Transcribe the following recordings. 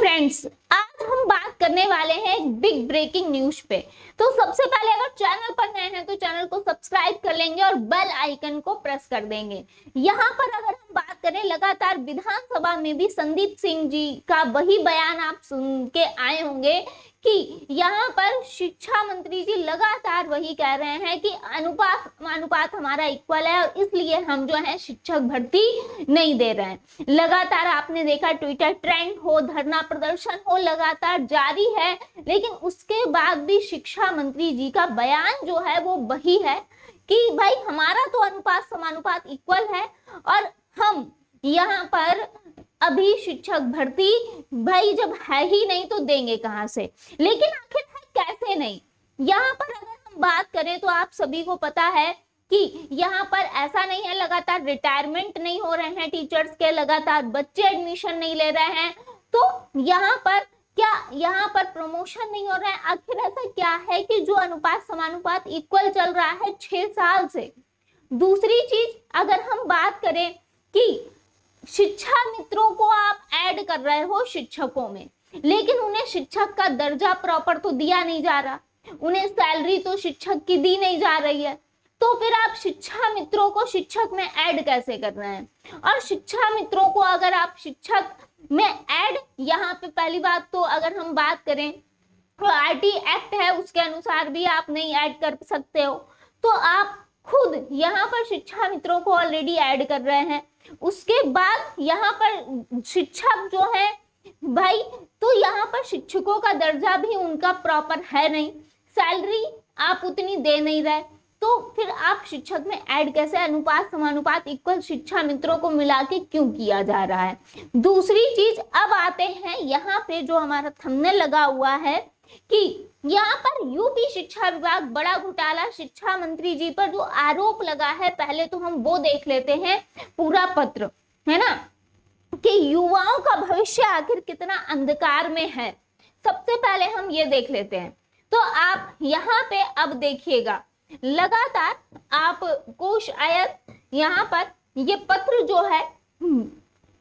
Friends, आज हम बात करने वाले हैं एक बिग ब्रेकिंग न्यूज पे। तो सबसे पहले अगर चैनल पर नए हैं तो चैनल को सब्सक्राइब कर लेंगे और बेल आइकन को प्रेस कर देंगे। यहाँ पर अगर हम बात करें, लगातार विधानसभा में भी संदीप सिंह जी का वही बयान आप सुन के आए होंगे कि यहाँ पर शिक्षा मंत्री जी लगातार वही कह रहे हैं कि अनुपात हमारा इक्वल है और इसलिए हम जो है शिक्षक भर्ती नहीं दे रहे हैं। लगातार आपने देखा ट्विटर ट्रेंड हो, धरना प्रदर्शन हो, लगातार जारी है, लेकिन उसके बाद भी शिक्षा मंत्री जी का बयान जो है वो वही है कि भाई हमारा तो अनुपात समानुपात इक्वल है और हम यहाँ पर अभी शिक्षक भर्ती भाई जब है ही नहीं तो देंगे कहां से। लेकिन आखिर है कैसे नहीं। यहाँ पर अगर हम बात करें तो आप सभी को पता है कि यहाँ पर ऐसा नहीं है लगातार रिटायरमेंट नहीं हो रहे हैं टीचर्स के, लगातार बच्चे एडमिशन नहीं ले रहे हैं, तो यहाँ पर क्या यहाँ पर प्रमोशन नहीं हो रहा है। आखिर ऐसा क्या है कि जो अनुपात समानुपात इक्वल चल रहा है 6 साल से। दूसरी चीज अगर हम बात करें कि शिक्षा मित्रों को आप ऐड कर रहे हो शिक्षकों में, लेकिन उन्हें शिक्षक का दर्जा प्रॉपर तो दिया नहीं जा रहा, उन्हें सैलरी तो शिक्षक की दी नहीं जा रही है, तो फिर आप शिक्षा मित्रों को शिक्षक में ऐड कैसे कर रहे हैं। और शिक्षा मित्रों को अगर आप शिक्षक में ऐड, यहाँ पे पहली बात तो अगर हम बात करें तो आरटी एक्ट है उसके अनुसार भी आप नहीं ऐड कर सकते हो, तो आप खुद यहाँ पर शिक्षा मित्रों को ऑलरेडी ऐड कर रहे हैं। उसके बाद यहाँ पर शिक्षक जो है भाई, तो यहाँ पर शिक्षकों का दर्जा भी उनका प्रॉपर है नहीं, सैलरी आप उतनी दे नहीं रहे, तो फिर आप शिक्षक में ऐड कैसे, अनुपात समानुपात इक्वल शिक्षा मित्रों को मिला के क्यों किया जा रहा है। दूसरी चीज अब आते हैं यहाँ पे जो हमारा थंबनेल लगा हुआ है कि यहाँ पर यूपी शिक्षा विभाग बड़ा घोटाला, शिक्षा मंत्री जी पर जो आरोप लगा है, पहले तो हम वो देख लेते हैं पूरा पत्र, है ना, कि युवाओं का भविष्य आखिर कितना अंधकार में है। सबसे पहले हम ये देख लेते हैं, तो आप यहाँ पे अब देखिएगा लगातार आपको शायद यहाँ पर ये पत्र जो है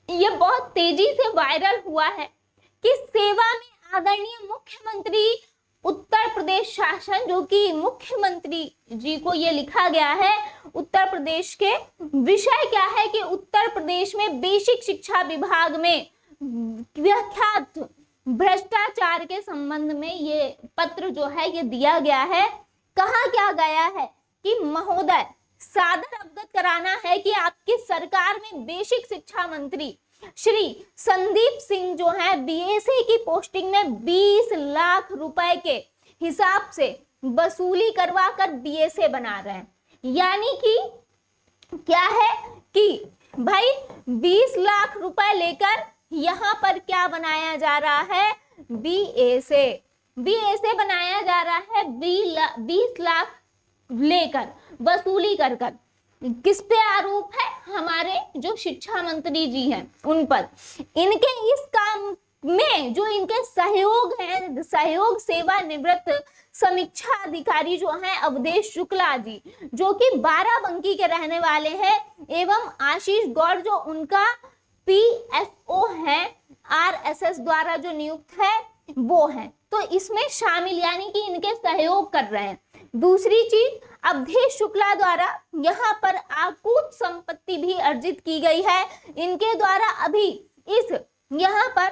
ये बहुत तेजी से वायरल हुआ है कि सेवा में आदरणीय मुख्यमंत्री उत्तर प्रदेश शासन, जो कि मुख्यमंत्री जी को ये लिखा गया है। उत्तर प्रदेश के विषय क्या है कि उत्तर प्रदेश में बेसिक शिक्षा विभाग में व्याख्यात भ्रष्टाचार के संबंध में ये पत्र जो है ये दिया गया है। कहा क्या गया है कि महोदय, सादर अवगत कराना है कि आपकी सरकार में बेसिक शिक्षा मंत्री श्री संदीप सिंह जो है बीएसए की पोस्टिंग में 20 लाख रुपए के हिसाब से वसूली करवा कर बीएसए बना रहे हैं। यानी कि क्या है कि भाई 20 लाख रुपए लेकर यहाँ पर क्या बनाया जा रहा है, बीएसए बनाया जा रहा है 20 लाख लेकर वसूली कर कर। किस पे आरोप है, हमारे जो शिक्षा मंत्री जी हैं उन पर। इनके इस काम में जो इनके सहयोग हैं, सहयोग सेवा निवृत्त समीक्षा अधिकारी जो हैं अवधेश शुक्ला जी, जो कि बाराबंकी के रहने वाले हैं, एवं आशीष गौड़ जो उनका पीएसओ है, आरएसएस द्वारा जो नियुक्त है वो है, तो इसमें शामिल, यानी कि इनके सहयोग कर रहे हैं। दूसरी चीज, अवधेश शुक्ला द्वारा यहाँ पर आकूत संपत्ति भी अर्जित की गई है। इनके द्वारा अभी इस यहाँ पर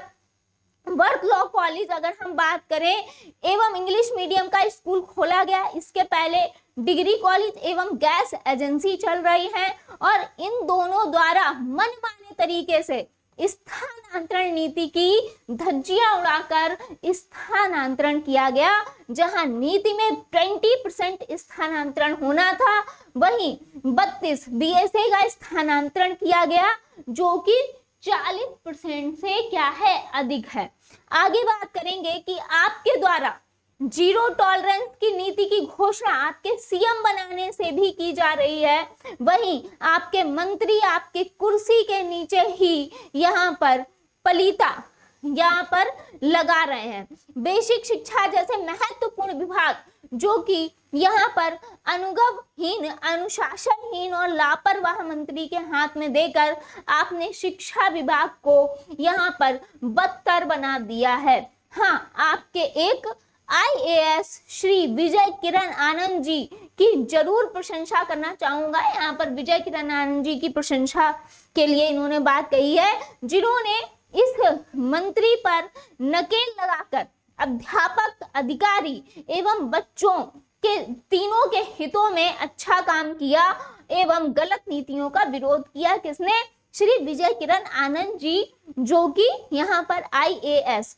वर्थ लॉ कॉलेज अगर हम बात करें एवं इंग्लिश मीडियम का स्कूल खोला गया, इसके पहले डिग्री कॉलेज एवं गैस एजेंसी चल रही है और इन दोनों द्वारा मनमाने तरीके से स्थानांतरण नीति की धज्जियां उड़ाकर स्थानांतरण किया गया। जहां नीति में 20% स्थानांतरण होना था, वहीं 32 बीएसए का स्थानांतरण किया गया, जो कि 40% से क्या है, अधिक है। आगे बात करेंगे कि आपके द्वारा जीरो टॉलरेंस की नीति की घोषणा आपके सीएम बनाने से भी की जा रही है, वहीं आपके मंत्री आपके कुर्सी के नीचे ही यहाँ पर पलीता यहाँ पर लगा रहे हैं। बेसिक शिक्षा जैसे महत्वपूर्ण विभाग जो कि यहाँ पर अनुगमहीन, अनुशासनहीन और लापरवाह मंत्री के हाथ में देकर आपने शिक्षा विभाग को यहाँ पर बदतर बना दिया है। हाँ, आपके एक IAS श्री विजय किरण आनंद जी की जरूर प्रशंसा करना चाहूंगा। यहाँ पर विजय किरण आनंद जी की प्रशंसा के लिए इन्होंने बात कही है, जिन्होंने इस मंत्री पर नकेल लगाकर अध्यापक, अधिकारी एवं बच्चों के तीनों के हितों में अच्छा काम किया एवं गलत नीतियों का विरोध किया। किसने? श्री विजय किरण आनंद जी, जो कि यहाँ पर IAS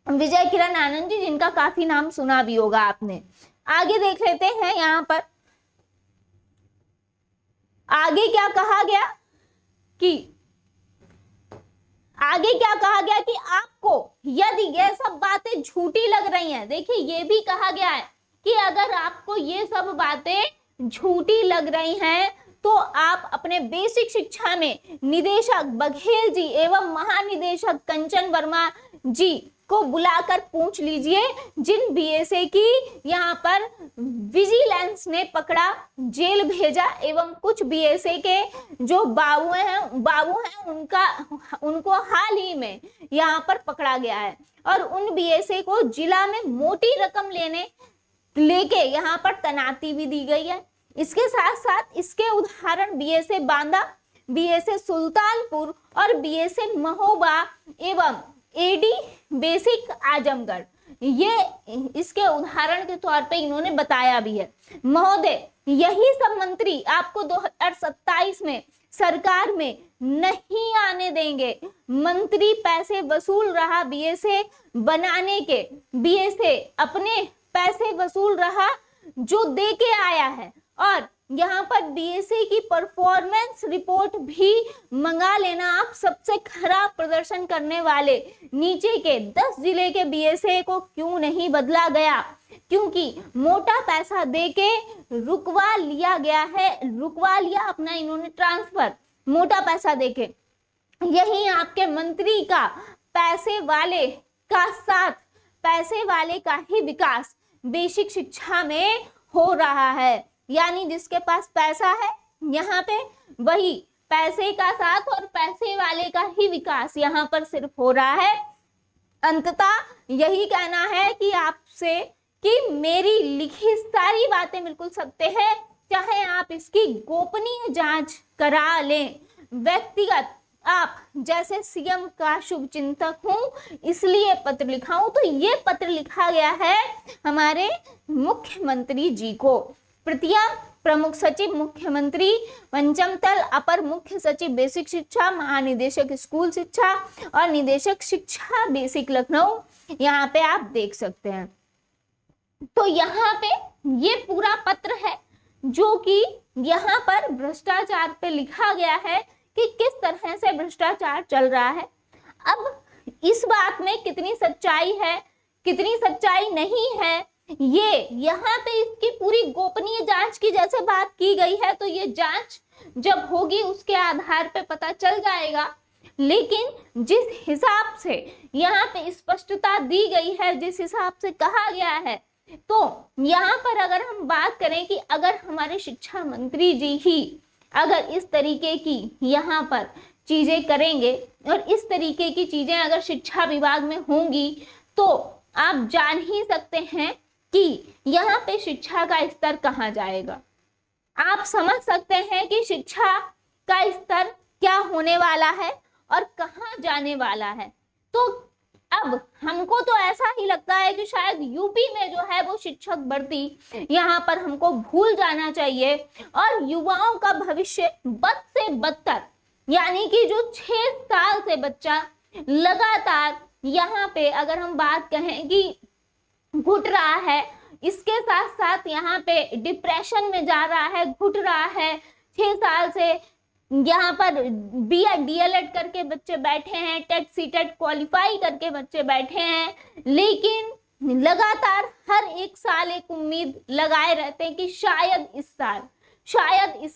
विजय किरण आनंद जी, जिनका काफी नाम सुना भी होगा आपने। आगे देख लेते हैं। यहाँ पर आगे क्या कहा गया कि आपको यदि ये सब बातें झूठी लग रही हैं, देखिए ये भी कहा गया है कि अगर आपको ये सब बातें झूठी लग रही हैं तो आप अपने बेसिक शिक्षा में निदेशक बघेल जी एवं महानिदेशक कंचन वर्मा जी को बुलाकर पूछ लीजिए, जिन BSA की यहाँ पर विजिलेंस ने पकड़ा, जेल भेजा एवं कुछ BSA के जो बाबू हैं उनको हाल ही में यहाँ पर पकड़ा गया है और उन BSA को जिला में मोटी रकम लेके यहाँ पर तैनाती भी दी गई है। इसके साथ साथ इसके उदाहरण BSA बांदा, BSA सुल्तानपुर और BSA महोबा एवं AD बेसिक आजमगढ़, ये इसके उदाहरण के तौर पे इन्होंने बताया भी है। महोदय, यही सब मंत्री आपको 2027 में सरकार में नहीं आने देंगे। मंत्री पैसे वसूल रहा BSA बनाने के, BSA अपने पैसे वसूल रहा जो दे के आया है, और यहाँ पर BSA की परफॉर्मेंस रिपोर्ट भी मंगा लेना। आप सबसे खराब प्रदर्शन करने वाले नीचे के 10 जिले के BSA को क्यों नहीं बदला गया? क्योंकि मोटा पैसा देके रुकवा लिया गया है, रुकवा लिया अपना इन्होंने ट्रांसफर मोटा पैसा देके। यही आपके मंत्री का पैसे वाले का साथ, पैसे वाले का ही विकास बेसिक शिक्षा में हो रहा है। यानी जिसके पास पैसा है यहाँ पे, वही पैसे का साथ और पैसे वाले का ही विकास यहाँ पर सिर्फ हो रहा है। अंततः यही कहना है कि आपसे कि मेरी लिखी सारी बातें बिल्कुल सत्य है, चाहे आप इसकी गोपनीय जांच करा लें। व्यक्तिगत आप जैसे CM का शुभ चिंतक हूं इसलिए पत्र लिखा हूं। तो ये पत्र लिखा गया है हमारे मुख्यमंत्री जी को। प्रतियां प्रमुख सचिव मुख्यमंत्री, पंचम तल अपर मुख्य सचिव बेसिक शिक्षा, महानिदेशक स्कूल शिक्षा और निदेशक शिक्षा बेसिक लखनऊ, यहाँ पे आप देख सकते हैं। तो यहाँ पे ये पूरा पत्र है जो कि यहाँ पर भ्रष्टाचार पे लिखा गया है कि किस तरह से भ्रष्टाचार चल रहा है। अब इस बात में कितनी सच्चाई है, कितनी सच्चाई नहीं है, ये यहाँ पे इसकी पूरी गोपनीय जांच की जैसे बात की गई है, तो ये जांच जब होगी उसके आधार पे पता चल जाएगा। लेकिन जिस हिसाब से यहाँ पे स्पष्टता दी गई है, जिस हिसाब से कहा गया है, तो यहाँ पर अगर हम बात करें कि अगर हमारे शिक्षा मंत्री जी ही अगर इस तरीके की यहाँ पर चीजें करेंगे और इस तरीके की चीजें अगर शिक्षा विभाग में होंगी, तो आप जान ही सकते हैं कि यहाँ पे शिक्षा का स्तर कहाँ जाएगा। आप समझ सकते हैं कि शिक्षा का स्तर क्या होने वाला है और कहाँ जाने वाला है। तो अब हमको तो ऐसा ही लगता है कि शायद यूपी में जो है वो शिक्षक भर्ती यहाँ पर हमको भूल जाना चाहिए और युवाओं का भविष्य बद से बदतर, यानी कि जो 6 साल से बच्चा लगातार यहाँ पे अगर हम बात कहें कि घुट रहा है, इसके साथ साथ यहाँ पे डिप्रेशन में जा रहा है, घुट रहा है। 6 साल से यहाँ पर BEd DLEd करके बच्चे बैठे हैं, टेट सीटेट क्वालिफाई करके बच्चे बैठे हैं, लेकिन लगातार हर एक साल एक उम्मीद लगाए रहते हैं कि शायद इस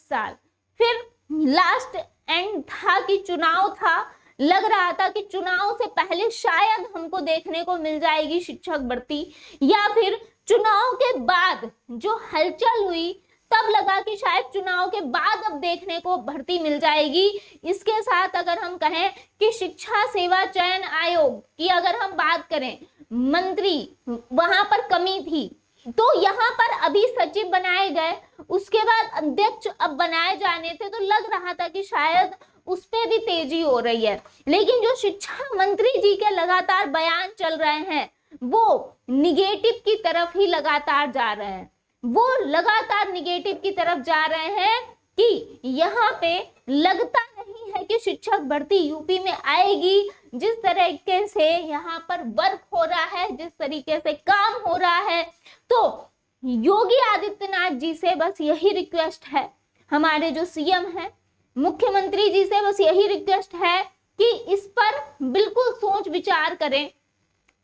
साल। फिर लास्ट एंड था कि चुनाव था, लग रहा था कि चुनाव से पहले शायद हमको देखने को मिल जाएगी शिक्षक भर्ती, या फिर चुनाव के बाद जो हलचल हुई, तब लगा कि शायद चुनाव के बाद अब देखने को भर्ती मिल जाएगी। इसके साथ अगर हम कहें कि शिक्षा सेवा चयन आयोग की अगर हम बात करें, मंत्री वहां पर कमी थी, तो यहाँ पर अभी सचिव बनाए गए, उसके बाद अध्यक्ष अब बनाए जाने थे, तो लग रहा था कि शायद उस पे भी तेजी हो रही है। लेकिन जो शिक्षा मंत्री जी के लगातार बयान चल रहे हैं वो निगेटिव की तरफ ही लगातार जा रहे हैं, वो लगातार निगेटिव की तरफ जा रहे हैं कि यहाँ पे लगता नहीं है कि शिक्षक भर्ती यूपी में आएगी। जिस तरीके से यहाँ पर वर्क हो रहा है, जिस तरीके से काम हो रहा है, तो योगी आदित्यनाथ जी से बस यही रिक्वेस्ट है, हमारे जो सीएम है, मुख्यमंत्री जी से बस यही रिक्वेस्ट है कि इस पर बिल्कुल सोच विचार करें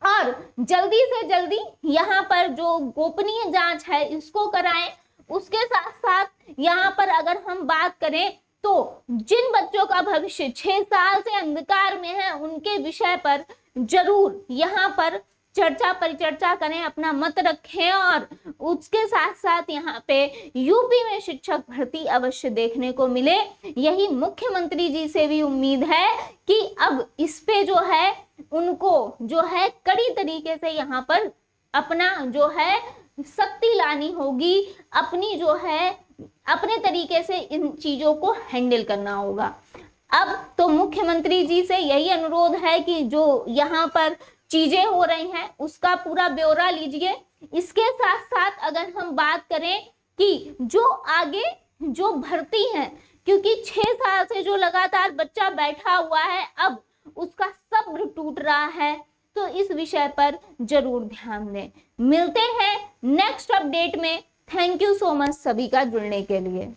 और जल्दी से जल्दी यहाँ पर जो गोपनीय जांच है इसको कराएं। उसके साथ साथ यहाँ पर अगर हम बात करें तो जिन बच्चों का भविष्य 6 साल से अंधकार में है, उनके विषय पर जरूर यहाँ पर चर्चा परिचर्चा करें, अपना मत रखें और उसके साथ साथ यहाँ पे यूपी में शिक्षक भर्ती अवश्य देखने को मिले। यही मुख्यमंत्री जी से भी उम्मीद है कि अब इस पे जो है उनको जो है कड़ी तरीके से यहाँ पर अपना जो है सख्ती लानी होगी, अपनी जो है अपने तरीके से इन चीजों को हैंडल करना होगा। अब तो मुख्यमंत्री जी से यही अनुरोध है कि जो यहाँ पर चीजें हो रही हैं उसका पूरा ब्यौरा लीजिए। इसके साथ साथ अगर हम बात करें कि जो आगे जो भर्ती है, क्योंकि 6 साल से जो लगातार बच्चा बैठा हुआ है, अब उसका सब्र टूट रहा है, तो इस विषय पर जरूर ध्यान दें। मिलते हैं नेक्स्ट अपडेट में। थैंक यू सो मच सभी का जुड़ने के लिए।